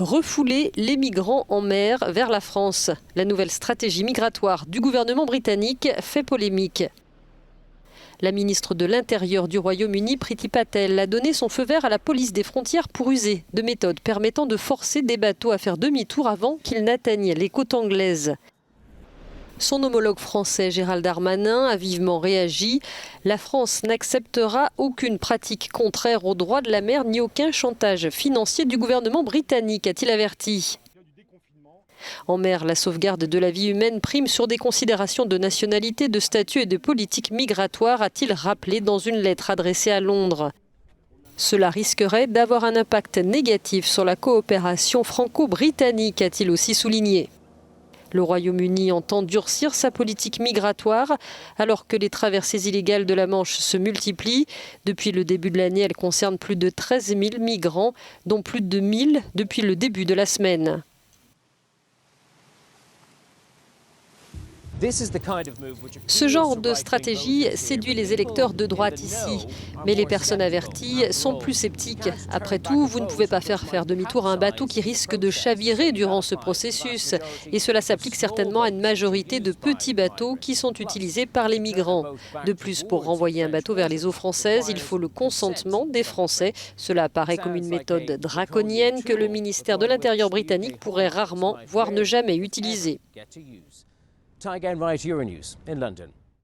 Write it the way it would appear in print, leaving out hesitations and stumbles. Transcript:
refouler les migrants en mer vers la France. La nouvelle stratégie migratoire du gouvernement britannique fait polémique. La ministre de l'Intérieur du Royaume-Uni, Priti Patel, a donné son feu vert à la police des frontières pour user de méthodes permettant de forcer des bateaux à faire demi-tour avant qu'ils n'atteignent les côtes anglaises. Son homologue français, Gérald Darmanin, a vivement réagi. La France n'acceptera aucune pratique contraire au droit de la mer ni aucun chantage financier du gouvernement britannique, a-t-il averti. En mer, la sauvegarde de la vie humaine prime sur des considérations de nationalité, de statut et de politique migratoire, a-t-il rappelé dans une lettre adressée à Londres. Cela risquerait d'avoir un impact négatif sur la coopération franco-britannique, a-t-il aussi souligné. Le Royaume-Uni entend durcir sa politique migratoire alors que les traversées illégales de la Manche se multiplient. Depuis le début de l'année, elles concernent plus de 13 000 migrants, dont plus de 1 000 depuis le début de la semaine. Ce genre de stratégie séduit les électeurs de droite ici, mais les personnes averties sont plus sceptiques. Après tout, vous ne pouvez pas faire demi-tour à un bateau qui risque de chavirer durant ce processus. Et cela s'applique certainement à une majorité de petits bateaux qui sont utilisés par les migrants. De plus, pour renvoyer un bateau vers les eaux françaises, il faut le consentement des Français. Cela apparaît comme une méthode draconienne que le ministère de l'Intérieur britannique pourrait rarement, voire ne jamais utiliser. Ty Gain Wright, Euronews in London.